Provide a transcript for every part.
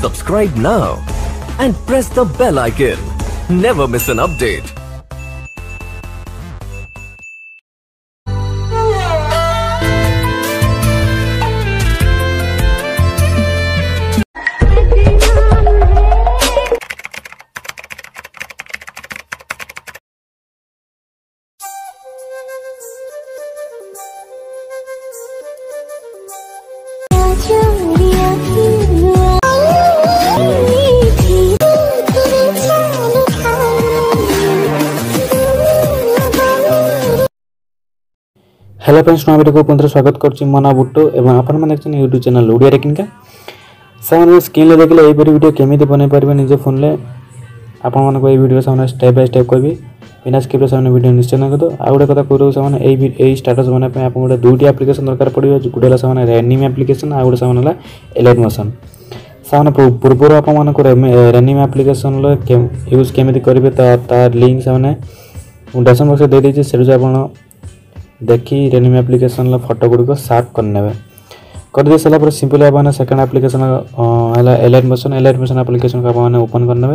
Subscribe now and press the bell icon. Never miss an update. Hello friends नया video को पुनः स्वागत करछि मना बुट्टो एवं आपण माने देखछन YouTube चैनल ओडिया टेक्निकल सामने स्क्रीन ले देखले एई वीडियो केमिति बनै परबे निजे फोन ले आपण माने को एई वीडियो सामने स्टेप बाय स्टेप कहबी बिना स्किप रे सामने वीडियो निश्चय न करदो आ गुडे कथा कहू सामने एई स्टेटस बनै पे आपण गुडे दुईटी एप्लीकेशन दरकार पड़ियो गुडेला सामने रैनिंग एप्लीकेशन आ गुडे सामने ला एलाइट मोशन सामने पूर्व आपण माने को रैनिंग एप्लीकेशन ले यूज केमिति करबे तार लिंक सामने डिस्क्रिप्शन बॉक्स दे देछि सेजो आपण देखी रैनिंग एप्लीकेशन ला फोटो गुडी को साफ करने कर दे सला पर सिंपल आपने सेकंड एप्लीकेशन हला एलाइट मोशन एप्लीकेशन को आपने ओपन करने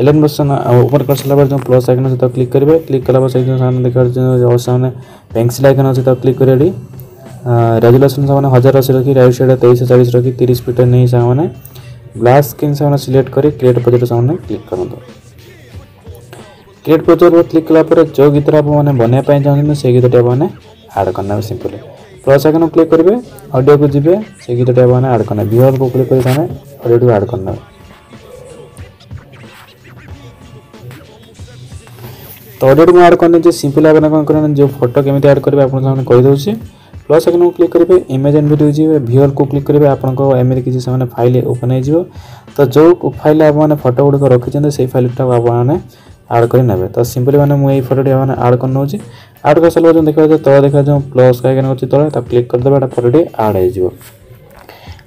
एलाइट मोशन ओपन कर सला पर जो प्लस आइकन से तो क्लिक करिवे क्लिक कला पर सेजो सामने देखा जो सामने पेंसिल आइकन से तो क्लिक करेडी रेजोल्यूशन सामने 1080 रखी राइट साइड 2340 रखी 30 फीट नहीं सामने ग्लास स्क्रीन सामने सिलेक्ट करी क्रिएट प्रोजेक्ट सामने क्लिक करंदो क्रिएट प्रोजेक्ट पर क्लिक कला पर जो गीत आप माने बने पाए चाहते से गीत आपने ऐड करना सिंपल प्लस आइकन क्लिक करेंगे ऑडियो को जीवे से गीत आपने ऐड करना वीडियो को क्लिक करके ऑडियो को ऐड करना तो ऑडियो को ऐड करने जो सिंपल आपने कौन करना जो फोटो केमिति ऐड करेंगे आपन सामने कहि दउछि प्लस आइकन को क्लिक करेंगे इमेज एंड वीडियो जीवे वीडियो को क्लिक करेंगे आपन को एमए किसी सामने फाइल ओपन हो जिवो तो जो फाइल आप माने फोटो गुड को रखिछन से फाइल टा आपने ऐड कर नेबे तो सिंपली माने मु एई फोटोटी माने ऐड कर नउची ऐड कर सला जो देखा तो देखा जो प्लस का आइकन अछि तळे तो क्लिक कर देबा एटा फोटोटी ऐड हो जिवो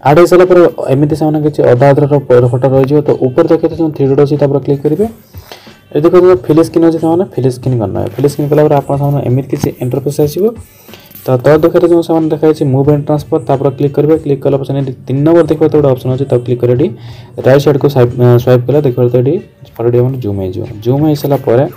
ऐड हो सला पर एमिति सामने किछि आधा आधा फोटो रहि जिवो तो ऊपर देखे तो 3 डॉट अछि तापर क्लिक करिवे ए देखो जो फिल स्क्रीन अछि सामने फिल स्क्रीन करना है फिल स्क्रीन कला पर आपन सामने एमिति किछि इंटरफेस आसीबो तो देखा जो सामने देखा छै मूव एंड ट्रांसफर तापर क्लिक करिवे क्लिक कला पर 3 नंबर देखो तो ऑप्शन अछि तब क्लिक करेडी राइट साइड को स्वाइप कला देखो तो एडी फोटोटी मन जूम हो जूम हो सला पर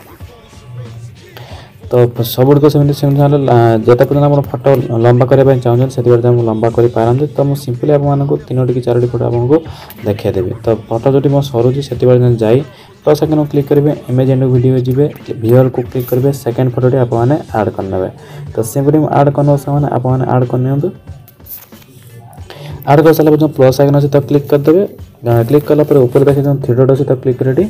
तो सब को सेमति जता पर्यंत आप फोटो लंबा करबा चाहछन सेति बार हम लंबा करि पारंते तो हम सिंपली आप मानको 3 की 4 फोटो आपको देखा देबे तो फोटो जोटी म सरुची सेति बार जाई प्लस आइकन क्लिक करेंगे इमेज एंड वीडियो जीवे वीडियो को क्लिक करेंगे सेकंड फोटोटी आप माने ऐड करनेबे तो सिंपली ऐड करनो सामान आप माने ऐड करनियंतु ऐड कर साला जो प्लस आइकन अछि तब क्लिक कर देबे क्लिक कला पर ऊपर देखे जो 3 डॉट अछि तब क्लिक करेडी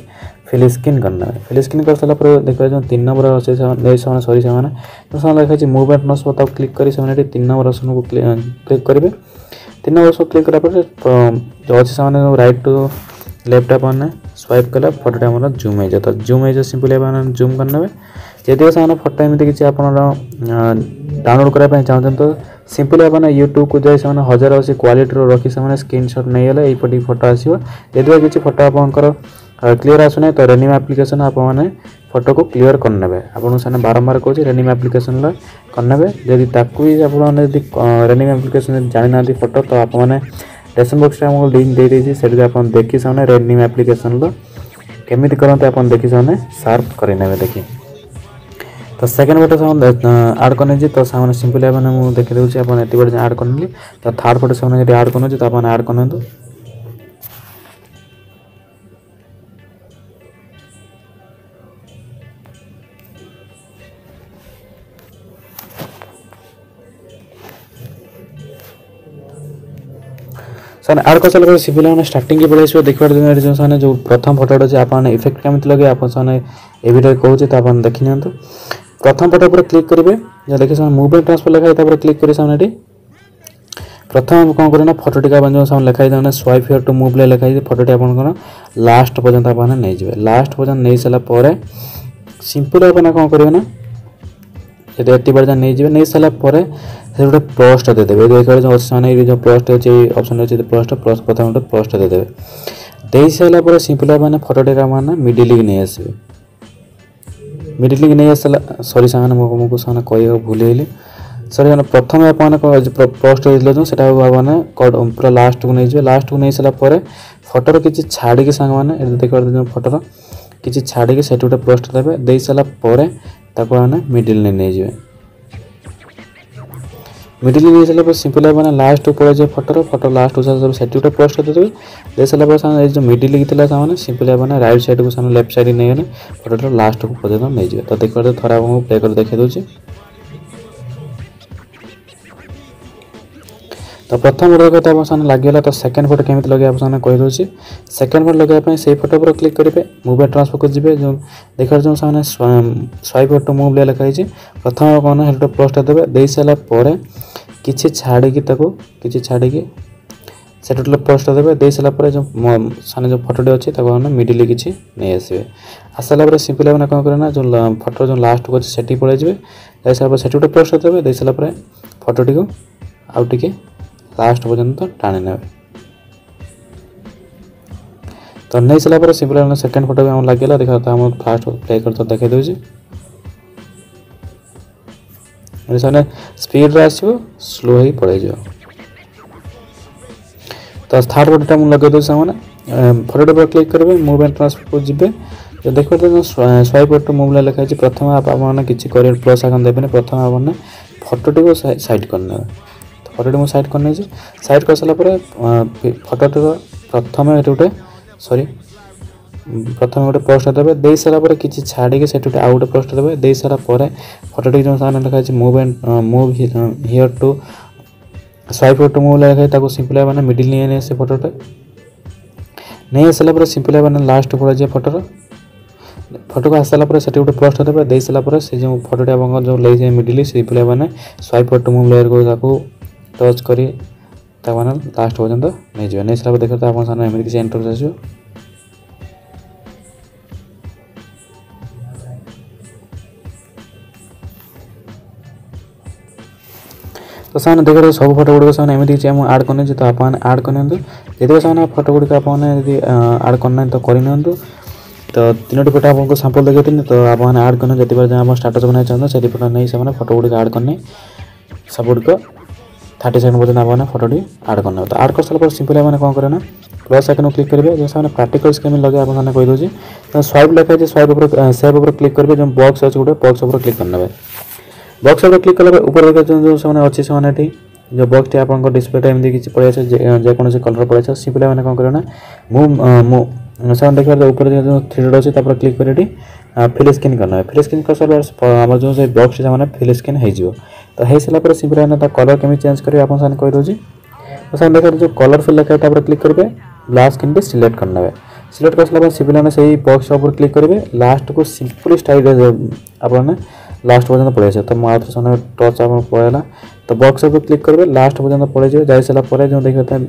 फिल स्क्रीन करना है फिल स्क्रीन कर साला पर देखा जो 3 नंबर अछि सामान सॉरी सामान तो सामान लिखा अछि मूव एंड नस तब क्लिक करी सामान 3 नंबर ऑप्शन को क्लिक करेंगे 3 नंबर ऑप्शन क्लिक करा पर जो अछि सामान राइट टू लेफ्ट अपन स्वाइप कला फोटोटा हमर जूम हो जाता जूम हो सिंपली अपन जूम करनेबे यदि सामान फोटो एमिति किछि अपन डाउनलोड करा पय चाहते तो सिंपली अपन YouTube को जाय सामान 1080 क्वालिटी रो रखी सामान स्क्रीनशॉट नै गेले एई पटी फोटो आसीबो यदि किछि फोटो आपनकर क्लियर आसुने तो रैनिंग एप्लीकेशन आप माने फोटो को क्लियर करनेबे आपन साने बारंबार कहू रैनिंग एप्लीकेशन ला करनेबे यदि ताकू आपन यदि रैनिंग एप्लीकेशन जानि नांती फोटो तो आप माने डिस्क्रिप्शन बॉक्स रे हमको लिंक दे देछि सेति आपन देखि सामने रैनिंग एप्लीकेशन ला केमिति करनते आपन देखि सामने शार्प करि नेबे देखि तो सेकंड फोटो सामने ऐड करने जी तो सामने सिंपली आपन मु देखि देउछि आपन एति बड ऐड करनली तो थर्ड फोटो सामने यदि ऐड करनो छी तो आपन ऐड करनतो सन ऐड कर साला सिंपली हमने स्टार्टिंग के पड़े देखा जो साने जो प्रथम फोटो अछि आपन इफेक्ट केमिति लगे आपन साने ए वीडियो कहू छी तो आपन देखि नियंतु प्रथम फोटो पर क्लिक करेंगे जो देखिए सामने मूव एंड ट्रांसफर लिखा है क्लिक करें सामने प्रथम कौन करें फोटोटी का जो सामने लिखा है स्वाइप हियर टू मूव लिखा है फोटोटी आप लास्ट पर्यंत आप नहीं जाए लास्ट पर्यंत नहीं सारा पर सिंपल आप कौन करेंगे ना यदि एति बार नहीं जाए नहीं सारा पर से गोटे प्लस दे देवे देखा जो सामने जो प्लस अच्छे ऑप्शन अच्छे प्लस प्रथम प्लस दे देवे दे सारा सिंपल आप फोटोटी का मिडिल की नहीं आसवे मिडिल की नहीं आसला सॉरी सामने मुझको सामने कह भूल सॉरी प्रथम आपने पोस्ट जो सेटा मैंने पूरा लास्ट को नहीं लास्ट को नहीं सारा फोटोर किसी छाड़ी सांग मैंने देखिए फोटोर किसी छाड़ी से गोटे पोस्ट देवे दे सारापर मिडिल नहीं जाए मिडिल नहीं सारा सिंपल मैंने लास्ट पड़े जाए फोटो लास्ट से गोटे पोस्ट देते दे सारापर जो मिडिल लिखा मैंने सिंपल मैंने राइट साइड को लेफ्ट साइड नहीं गले फोटो लास्ट को पर्यटन नहीं जाए। तो देखिए थोड़ा आपको प्ले कर देखा दूसरी। तो प्रथम फोटो तो आप लगे तो सेकेंड फोटो केमी लगे आप कहीदे सेकेंड फोटो लगे से फोटो पर क्लिक करेंगे मूव ट्रांसफर को जी जो देखा जो स्वाइप टू मूव लिखाई प्रथम कौन गोटे पोस्ट देवे दे सारापर किसी छाड़ी किसी छाड़ी से टोटल पोस्ट देवे दे सारापर जो सामने जो फोटोटी अच्छी मिडिल किसी नहीं आसवे आसाला सिंपल मैंने कौन करें जो फोटो जो लास्ट को अच्छे पड़े जाए दे सारापर से गोटे पोस्ट देवे दे सारापर फोटोटी को आउ टे लास्ट पर्यंत टाणी ने। तो नहीं सारापर सिंपल मैंने सेकेंड फोटो भी लगे देखा तो फास्ट प्ले कर तो देखा दूसरी स्पीड आसो स्लो ही पड़े जाओ। तो थर्ड फोटोटा मुझे लगे दूसरे मैंने फोटो पर क्लिक करेंगे मूव एंड ट्रांसफर को जी जो देखो तो स्वाइप टू मूव लिखाई प्रथम आपने किसी करियर प्लस आगे देवे प्रथम आपने फोटोटी को साइड करने फोटोटी मुझे साइड करने साइड कर सारापर फोटोटी प्रथम गोटे सॉरी प्रथम गोटे पोस्ट देवे दे सारापर किसी छाड़ी से गोटे आउ गोटे पोस्ट देवे दे सारापर फोटोटी जो सामने लिखाई move and move here to swipe to move लिखाई सिंपल मैंने मिडिल नहीं से फोटोटे नहीं आसाला सिंपल मैंने लास्ट पड़े जाए फोटो को आसाला से गोटे पोस्ट देवे दे सारापर से जो फोटोटी आप जो ले मिडिल सिंपल मैंने स्वाइप टू मूव लेयर को टच करी लास्ट पर्यंत नहीं जाए नहीं सारा देखते आप एमती किसी एंटर आस तो सामने देखते सब फोटो गुड़िक एमती किसी आड करने तो आप आड करनी यदि से फोटो गुड़िक आपने आड करना तो करनी तो तीनो फोटो आपको सैंपल देखते तो आपने आड करने जिते बार आप स्टाटस बनाई चाहते से फोटो नहीं से फोटो गुड़िक आड करने सब गुड़िक 30 सेकंड पर्यटन आपने फोटोटी आड करना। तो आड कर सारा सिंपल मैंने कौन करें प्लस आइकन क्लिक करेंगे जो मैंने प्रैक्टिकल स्कीम लगे आप कहीदे तो स्वाइप लिखाई स्वाइप सेव पर क्लिक करेंगे जो बॉक्स अच्छे गोटे बॉक्स पर क्लिक करने बॉक्स पर क्लिक कला ऊपर देखा जो अच्छे से जो बॉक्स टी आप डिस्प्ले एमती किसी पड़े जेकोसी कलर पड़े सिंपल मैंने कौन करें मूव से देखा ऊपर जो 3 डॉट अच्छे क्लिक कर फिल स्क्रीन करना फिल स्क्रीन कर सारा आम जो बॉक्स से फिल स्क्रीन हो तो हो सारापर सिंपल मैंने कलर केमी चेंज करेंगे आप कहीदे तो सर देखा जो कलर फिल लिखा है क्लिक करेंगे ब्लैक स्क्रीन भी सिलेक्ट करना सिलेक्ट कर सारा सिंपल मैंने से बॉक्स ऊपर क्लिक करेंगे लास्ट को सिंपल स्टाइल आपने लास्ट पर्यटन पड़े तो मुझे से टच आप पड़ेगा तो बॉक्स पर क्लिक करेंगे लास्ट पर्यटन पड़े जा सारापर जो देखते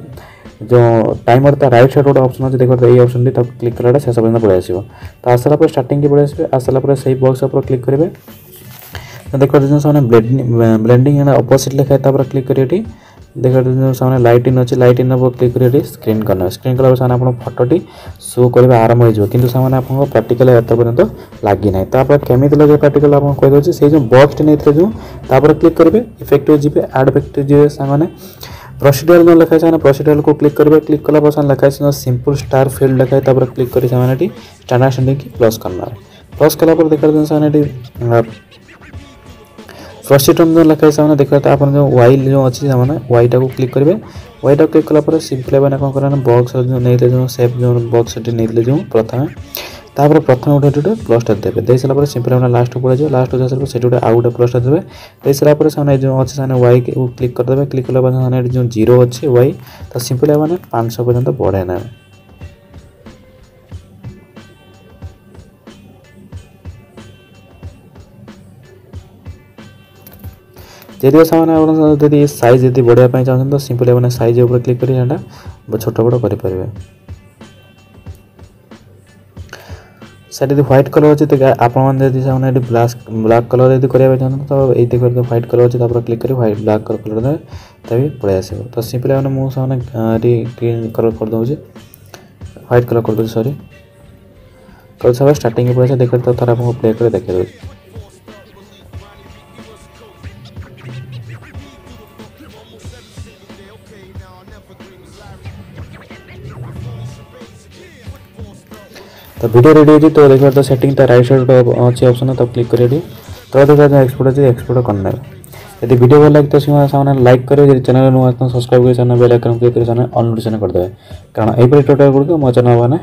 जो टाइमर राइट साइड गोटे ऑप्शन अच्छे देखते ये ऑप्शन तक क्लिक कला शेष पर्यटन पड़े आसो तो आसाला स्टार्टिंग की पड़े आसवे आसाला से बॉक्स पर क्लिक करेंगे तो देखते जो ब्लेंडिंग अपोजिट लिखा है क्लिक करेंगे देखते जो सामने लाइट इन अच्छे लाइट इन क्लिक करेंगे स्क्रीन करना स्क्रीन कला आप फोटोटी शो करवा आरंभ हो कि आप प्रैक्टिकल एत पर्यटन लगी ना तो आप केमी लगे प्रैक्टिकल आप कहीदे से जो बॉक्स नहीं जो क्लिक करेंगे इफेक्ट जी आड इफेक्ट जी सामने प्रोसीड्यूर जो लिखाई से प्रोसीड्यूर को क्लिक करेंगे क्लिक कला लिखाई सिंपल स्टार फील्ड लिखाई क्लिक कर स्टैंडर्ड सेटिंग की प्लस करना प्लस कला देखा प्रोसीड्यूर जो लिखाई से देखते आप जो वाई जो अच्छी वाईटा को क्लिक करेंगे वाईटा क्लिक कला सिंपल मैंने कौन करें बॉक्स जो नहीं जो सेप जो बॉक्स नहीं जो प्रथम तापर प्रथम गोटे प्लसटा देवे दे सारापर सिंपल मैंने लास्ट पड़े जाए लास्ट हो सारा से गोटे आउ गोटे प्लसटा देवे दे सारापर से जो अच्छे से वाई को क्लिक करदे क्लिक कला जो 0 अच्छे वाई तो सिंपल मैंने 500 पर्यटन बढ़े ना यदि से साइज यदि बढ़ाया चाहते तो सिंपल मैंने साइज ऊपर क्लिक कर छोट बड़ करेंगे सर यदि व्हाइट कलर अच्छे तो आपने ब्लैक कलर यदि करने चाहते तो ये देखते व्हाइट कलर अच्छे क्लिक कर व्हाइट ब्लैक कलर दे तभी पड़े आस तो सिंपल मैंने मुझे ग्रीन कलर कर दूसरी व्हाइट कलर कर दूसरी सॉरी कर सब स्टार्टिंग पड़े देखते तो थोड़ा आपको प्ले कर देखे तो वीडियो रेडी होती तो देखिए तो सेटिंग तो राइट साइड अच्छी ऑप्शन तो क्लिक करिए तो देखिए एक्सपोर्ट अच्छे एक्सपोर्ट करने यदि वीडियो भल लगे तो सामने लाइक करें यदि चैनल नुआ सब्सक्राइब कर बेल आइकन क्लिक कर ऑल नोटिफिकेशन करदे कारण यही टोटल गुड़िक मो चैनल मैंने